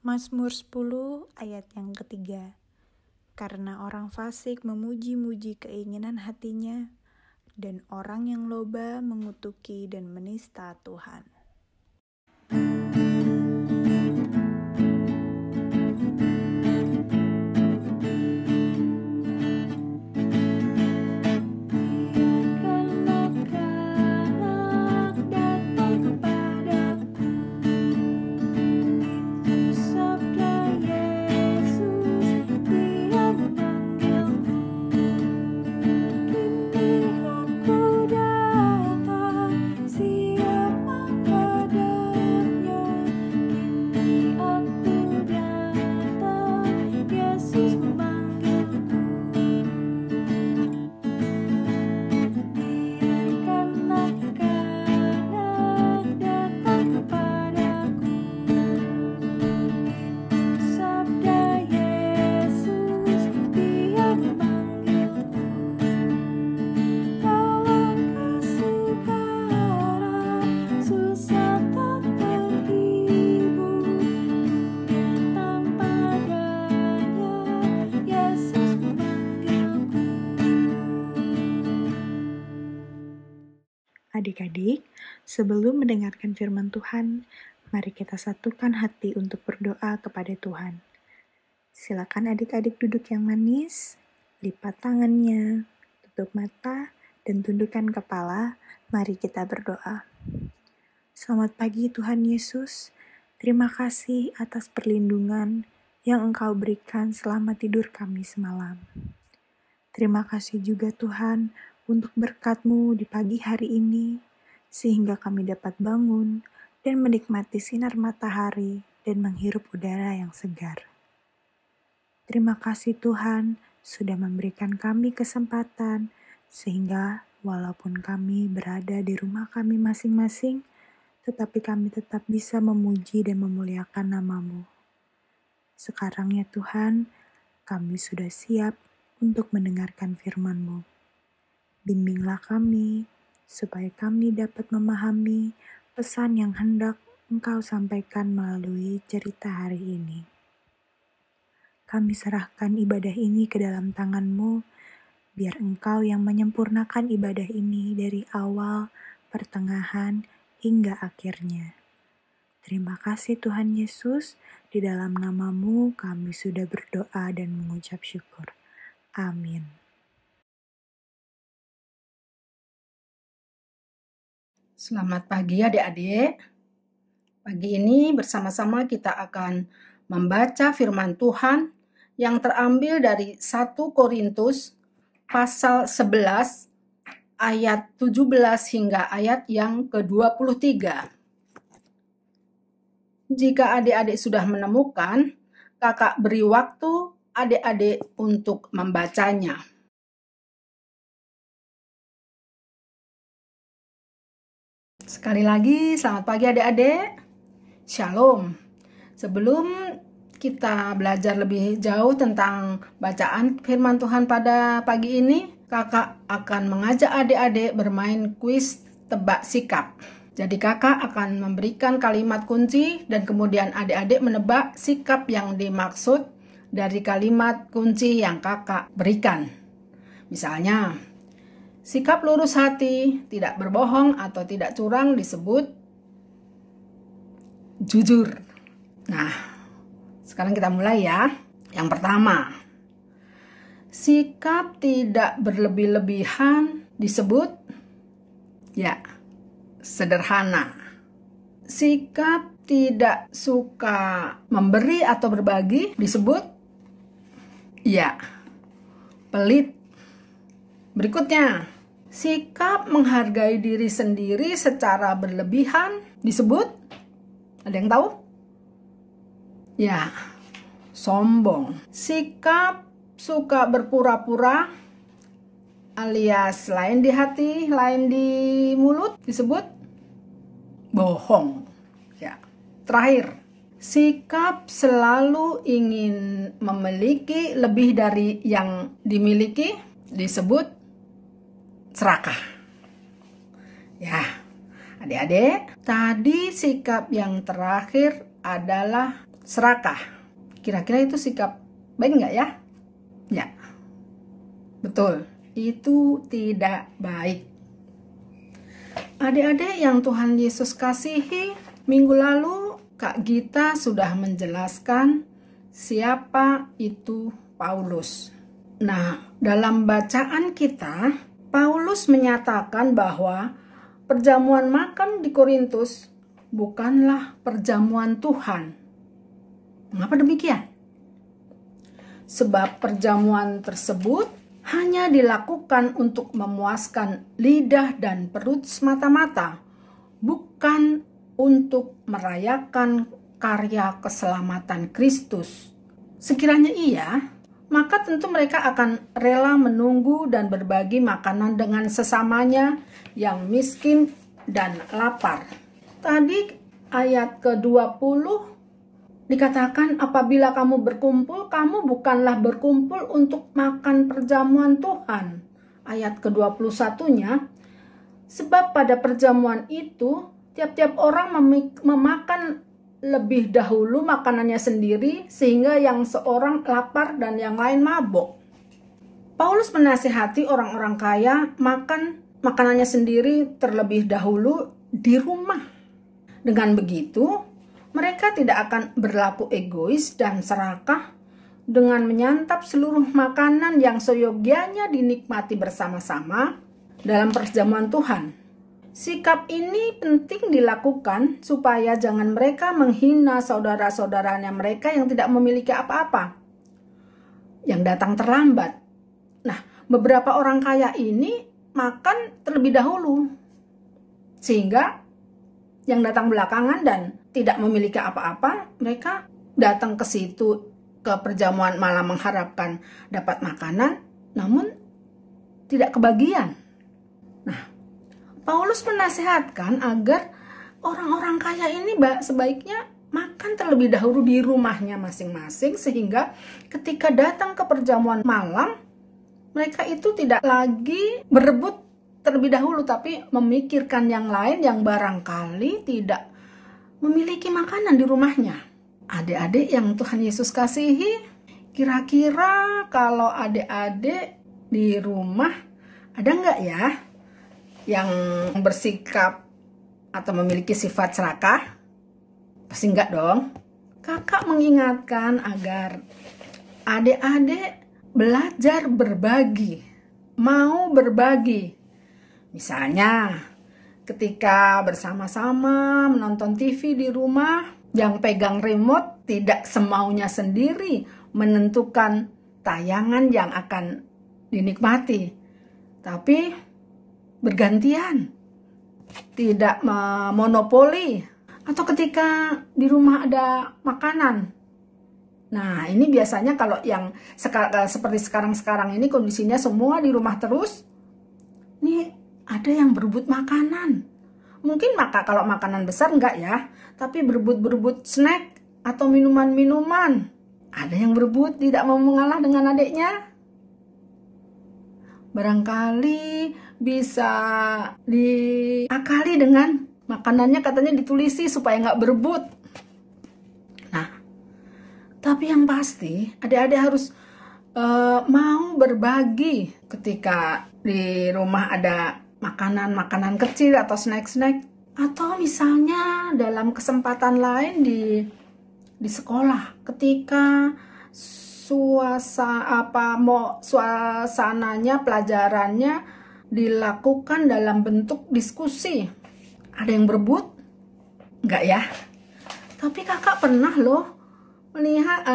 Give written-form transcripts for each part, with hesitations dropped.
Mazmur 10 ayat yang ketiga. Karena orang fasik memuji-muji keinginan hatinya, dan orang yang loba mengutuki dan menista Tuhan. Adik-adik, sebelum mendengarkan firman Tuhan, mari kita satukan hati untuk berdoa kepada Tuhan. Silakan adik-adik duduk yang manis, lipat tangannya, tutup mata, dan tundukkan kepala. Mari kita berdoa. Selamat pagi Tuhan Yesus, terima kasih atas perlindungan yang Engkau berikan selama tidur kami semalam. Terima kasih juga Tuhan untuk berkat-Mu di pagi hari ini, sehingga kami dapat bangun dan menikmati sinar matahari dan menghirup udara yang segar. Terima kasih Tuhan sudah memberikan kami kesempatan, sehingga walaupun kami berada di rumah kami masing-masing, tetapi kami tetap bisa memuji dan memuliakan nama-Mu. Sekarang ya Tuhan, kami sudah siap untuk mendengarkan firman-Mu. Bimbinglah kami, supaya kami dapat memahami pesan yang hendak Engkau sampaikan melalui cerita hari ini. Kami serahkan ibadah ini ke dalam tangan-Mu, biar Engkau yang menyempurnakan ibadah ini dari awal, pertengahan, hingga akhirnya. Terima kasih Tuhan Yesus, di dalam nama-Mu kami sudah berdoa dan mengucap syukur. Amin. Selamat pagi adik-adik. Pagi ini bersama-sama kita akan membaca firman Tuhan yang terambil dari 1 Korintus pasal 11 ayat 17 hingga ayat yang ke-23. Jika adik-adik sudah menemukan, kakak beri waktu adik-adik untuk membacanya. Sekali lagi, selamat pagi adik-adik. Shalom. Sebelum kita belajar lebih jauh tentang bacaan firman Tuhan pada pagi ini, kakak akan mengajak adik-adik bermain kuis tebak sikap. Jadi kakak akan memberikan kalimat kunci dan kemudian adik-adik menebak sikap yang dimaksud dari kalimat kunci yang kakak berikan. Misalnya, sikap lurus hati, tidak berbohong atau tidak curang disebut jujur. Nah, sekarang kita mulai ya. Yang pertama, sikap tidak berlebih-lebihan disebut sederhana. Sikap tidak suka memberi atau berbagi disebut pelit. Berikutnya, sikap menghargai diri sendiri secara berlebihan disebut, ada yang tahu? Sombong. Sikap suka berpura-pura alias lain di hati, lain di mulut disebut bohong. Terakhir, sikap selalu ingin memiliki lebih dari yang dimiliki disebut serakah. Adik-adik, tadi sikap yang terakhir adalah serakah. Kira-kira itu sikap baik nggak ya? Ya, betul. Itu tidak baik. Adik-adik yang Tuhan Yesus kasihi, minggu lalu Kak Gita sudah menjelaskan siapa itu Paulus. Nah, dalam bacaan kita, Paulus menyatakan bahwa perjamuan makan di Korintus bukanlah perjamuan Tuhan. Mengapa demikian? Sebab perjamuan tersebut hanya dilakukan untuk memuaskan lidah dan perut semata-mata, bukan untuk merayakan karya keselamatan Kristus. Sekiranya iya, maka tentu mereka akan rela menunggu dan berbagi makanan dengan sesamanya yang miskin dan lapar. Tadi ayat ke-20 dikatakan, apabila kamu berkumpul, kamu bukanlah berkumpul untuk makan perjamuan Tuhan. Ayat ke-21-nya, sebab pada perjamuan itu, tiap-tiap orang memakan lebih dahulu makanannya sendiri, sehingga yang seorang lapar dan yang lain mabuk. Paulus menasihati orang-orang kaya makan makanannya sendiri terlebih dahulu di rumah. Dengan begitu, mereka tidak akan berlaku egois dan serakah dengan menyantap seluruh makanan yang seyogianya dinikmati bersama-sama dalam perjamuan Tuhan. Sikap ini penting dilakukan supaya jangan mereka menghina saudara-saudaranya mereka yang tidak memiliki apa-apa, yang datang terlambat. Nah, beberapa orang kaya ini makan terlebih dahulu, sehingga yang datang belakangan dan tidak memiliki apa-apa, mereka datang ke situ, ke perjamuan malam mengharapkan dapat makanan, namun tidak kebagian. Nah, Paulus menasihatkan agar orang-orang kaya ini sebaiknya makan terlebih dahulu di rumahnya masing-masing, sehingga ketika datang ke perjamuan malam, mereka itu tidak lagi berebut terlebih dahulu, tapi memikirkan yang lain yang barangkali tidak memiliki makanan di rumahnya. Adik-adik yang Tuhan Yesus kasihi, kira-kira kalau adik-adik di rumah ada nggak ya yang bersikap atau memiliki sifat serakah? Pasti enggak dong. Kakak mengingatkan agar adik-adik belajar berbagi, mau berbagi. Misalnya, ketika bersama-sama menonton TV di rumah, yang pegang remote tidak semaunya sendiri menentukan tayangan yang akan dinikmati, tapi bergantian, tidak monopoli. Atau ketika di rumah ada makanan. Nah, ini biasanya kalau yang seperti sekarang-sekarang ini kondisinya semua di rumah terus, nih ada yang berebut makanan. Mungkin kalau makanan besar enggak ya, tapi berebut snack atau minuman-minuman. Ada yang berebut tidak mau mengalah dengan adiknya. Barangkali bisa diakali dengan makanannya katanya ditulisi supaya nggak berebut. Nah, tapi yang pasti adik-adik harus mau berbagi ketika di rumah ada makanan-makanan kecil atau snack-snack, atau misalnya dalam kesempatan lain di sekolah ketika suasananya pelajarannya dilakukan dalam bentuk diskusi. Ada yang berebut? Enggak ya? Tapi kakak pernah loh melihat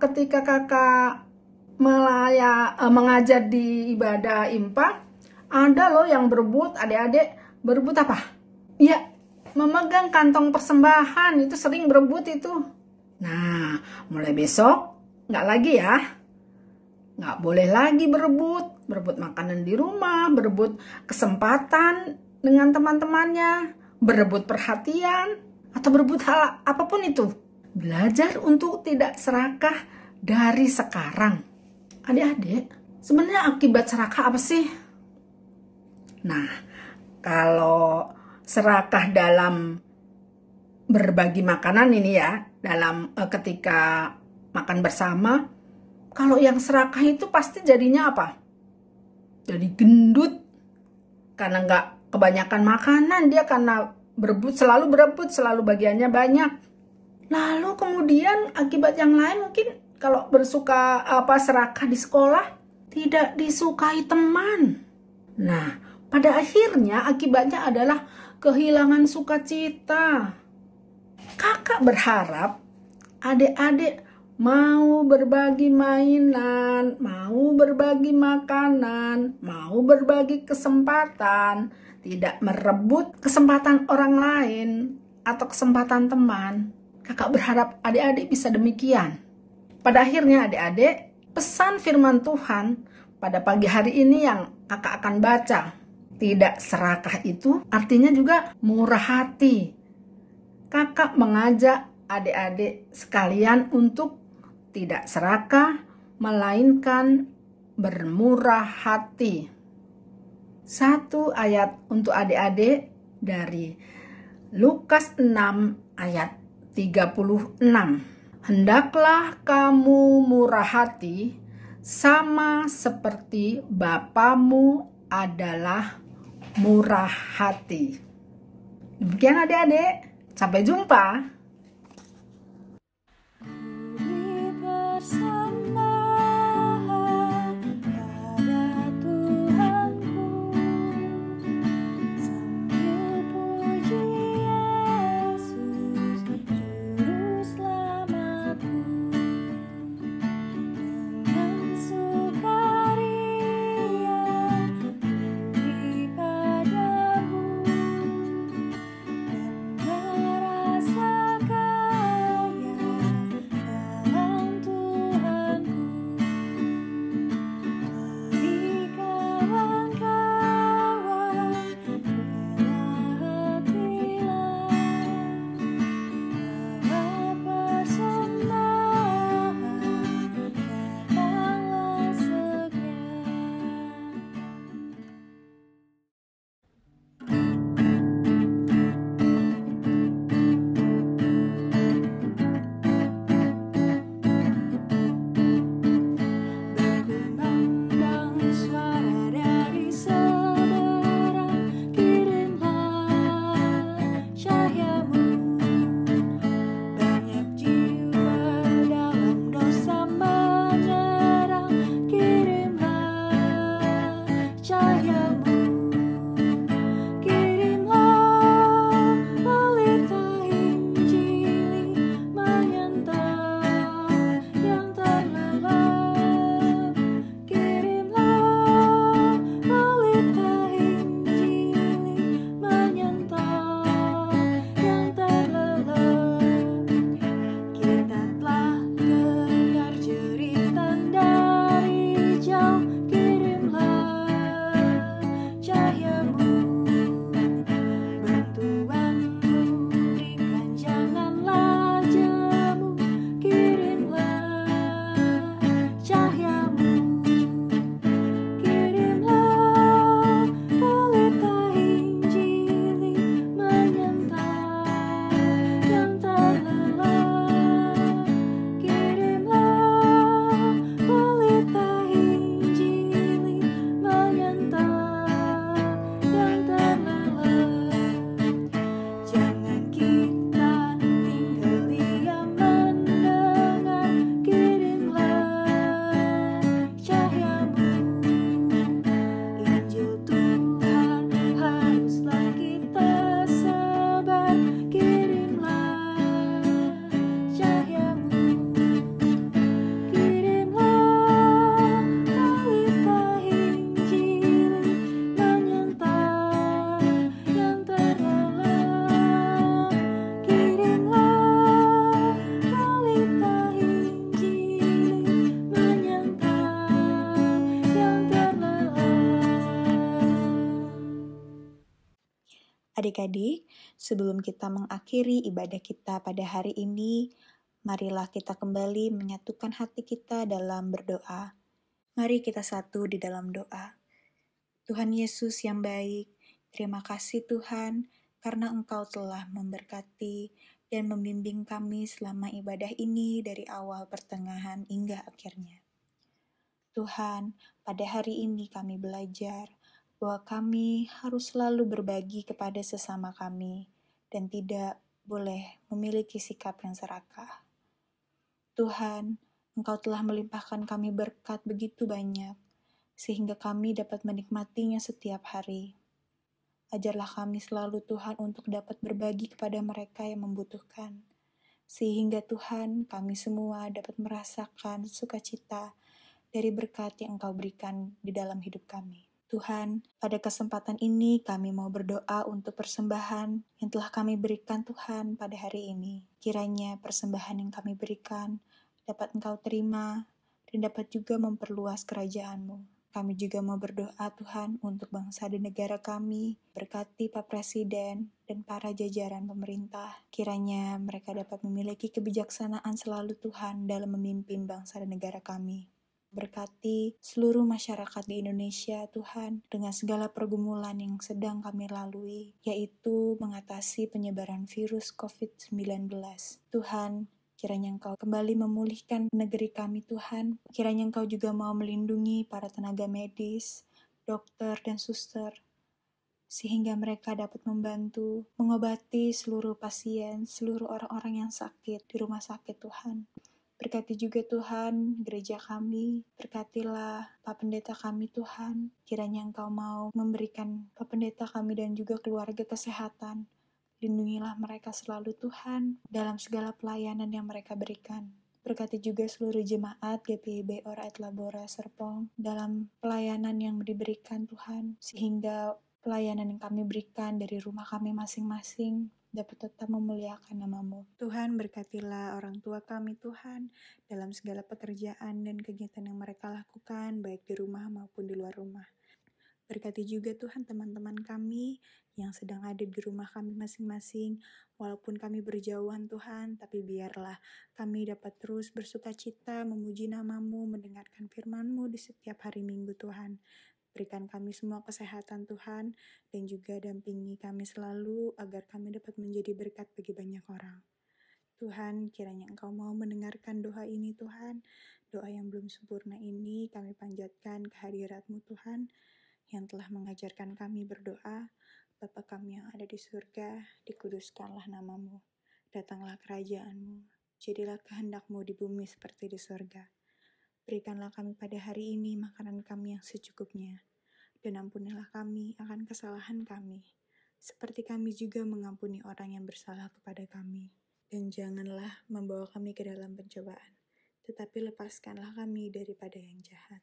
ketika kakak mengajar di ibadah IMPA, ada loh yang berebut. Adik-adik berebut apa? Ya, memegang kantong persembahan. Itu sering berebut itu. Nah, mulai besok nggak lagi ya. Nggak boleh lagi berebut makanan di rumah, berebut kesempatan dengan teman-temannya, berebut perhatian, atau berebut hal apapun itu. Belajar untuk tidak serakah dari sekarang. Adik-adik, sebenarnya akibat serakah apa sih? Nah, kalau serakah dalam berbagi makanan ini ya, dalam ketika makan bersama. Kalau yang serakah itu pasti jadinya apa? Jadi gendut, karena nggak kebanyakan makanan, dia karena selalu berebut, selalu bagiannya banyak. Lalu kemudian akibat yang lain mungkin kalau serakah di sekolah, tidak disukai teman. Nah, pada akhirnya akibatnya adalah kehilangan sukacita. Kakak berharap adik-adik mau berbagi mainan, mau berbagi makanan, mau berbagi kesempatan, tidak merebut kesempatan orang lain atau kesempatan teman. Kakak berharap adik-adik bisa demikian. Pada akhirnya adik-adik, pesan firman Tuhan pada pagi hari ini yang kakak akan baca. Tidak serakah itu artinya juga murah hati. Kakak mengajak adik-adik sekalian untuk tidak serakah, melainkan bermurah hati. Satu ayat untuk adik-adik dari Lukas 6 ayat 36. Hendaklah kamu murah hati, sama seperti Bapamu adalah murah hati. Demikian adik-adik, sampai jumpa. Adik-adik, sebelum kita mengakhiri ibadah kita pada hari ini, marilah kita kembali menyatukan hati kita dalam berdoa. Mari kita satu di dalam doa. Tuhan Yesus yang baik, terima kasih Tuhan, karena Engkau telah memberkati dan membimbing kami selama ibadah ini dari awal, pertengahan, hingga akhirnya. Tuhan, pada hari ini kami belajar bahwa kami harus selalu berbagi kepada sesama kami dan tidak boleh memiliki sikap yang serakah. Tuhan, Engkau telah melimpahkan kami berkat begitu banyak, sehingga kami dapat menikmatinya setiap hari. Ajarlah kami selalu Tuhan untuk dapat berbagi kepada mereka yang membutuhkan, sehingga Tuhan kami semua dapat merasakan sukacita dari berkat yang Engkau berikan di dalam hidup kami. Tuhan, pada kesempatan ini kami mau berdoa untuk persembahan yang telah kami berikan Tuhan pada hari ini. Kiranya persembahan yang kami berikan dapat Engkau terima dan dapat juga memperluas kerajaan-Mu. Kami juga mau berdoa Tuhan untuk bangsa dan negara kami, berkati Pak Presiden dan para jajaran pemerintah. Kiranya mereka dapat memiliki kebijaksanaan selalu Tuhan dalam memimpin bangsa dan negara kami. Berkati seluruh masyarakat di Indonesia Tuhan dengan segala pergumulan yang sedang kami lalui, yaitu mengatasi penyebaran virus COVID-19. Tuhan, kiranya Engkau kembali memulihkan negeri kami Tuhan. Kiranya Engkau juga mau melindungi para tenaga medis, dokter dan suster, sehingga mereka dapat membantu mengobati seluruh pasien, seluruh orang-orang yang sakit di rumah sakit Tuhan. Berkati juga Tuhan gereja kami, berkatilah Pak Pendeta kami Tuhan. Kiranya Engkau mau memberikan Pak Pendeta kami dan juga keluarga kesehatan. Lindungilah mereka selalu Tuhan dalam segala pelayanan yang mereka berikan. Berkati juga seluruh jemaat GPIB Ora et Labora Serpong dalam pelayanan yang diberikan Tuhan, sehingga pelayanan yang kami berikan dari rumah kami masing-masing dapat tetap memuliakan nama-Mu. Tuhan, berkatilah orang tua kami Tuhan dalam segala pekerjaan dan kegiatan yang mereka lakukan, baik di rumah maupun di luar rumah. Berkati juga Tuhan teman-teman kami yang sedang ada di rumah kami masing-masing, walaupun kami berjauhan Tuhan, tapi biarlah kami dapat terus bersukacita, memuji nama-Mu, mendengarkan firman-Mu di setiap hari Minggu Tuhan. Berikan kami semua kesehatan Tuhan, dan juga dampingi kami selalu agar kami dapat menjadi berkat bagi banyak orang. Tuhan, kiranya Engkau mau mendengarkan doa ini Tuhan. Doa yang belum sempurna ini kami panjatkan ke hadirat-Mu Tuhan, yang telah mengajarkan kami berdoa. Bapa kami yang ada di surga, dikuduskanlah nama-Mu. Datanglah kerajaan-Mu. Jadilah kehendak-Mu di bumi seperti di surga. Berikanlah kami pada hari ini makanan kami yang secukupnya, dan ampunilah kami akan kesalahan kami, seperti kami juga mengampuni orang yang bersalah kepada kami. Dan janganlah membawa kami ke dalam pencobaan, tetapi lepaskanlah kami daripada yang jahat.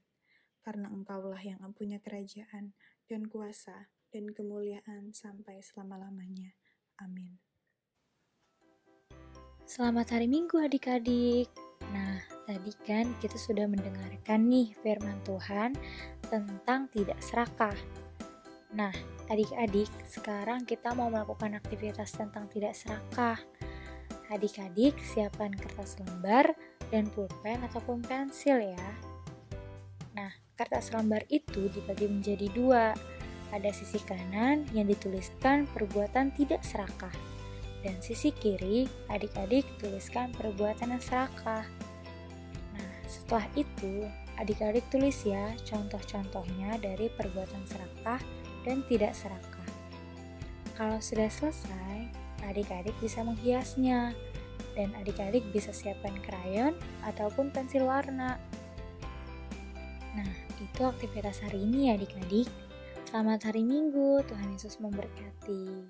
Karena Engkaulah yang mempunyai kerajaan, dan kuasa, dan kemuliaan sampai selama-lamanya. Amin. Selamat hari Minggu adik-adik. Nah, tadi kan kita sudah mendengarkan nih firman Tuhan tentang tidak serakah. Nah, adik-adik, sekarang kita mau melakukan aktivitas tentang tidak serakah. Adik-adik, siapkan kertas lembar dan pulpen ataupun pensil ya. Nah, kertas lembar itu dibagi menjadi 2. Ada sisi kanan yang dituliskan perbuatan tidak serakah, dan sisi kiri adik-adik tuliskan perbuatan yang serakah. Nah, setelah itu adik-adik tulis ya contoh-contohnya dari perbuatan serakah dan tidak serakah. Kalau sudah selesai, adik-adik bisa menghiasnya, dan adik-adik bisa siapkan krayon ataupun pensil warna. Nah, itu aktivitas hari ini ya adik-adik. Selamat hari Minggu, Tuhan Yesus memberkati.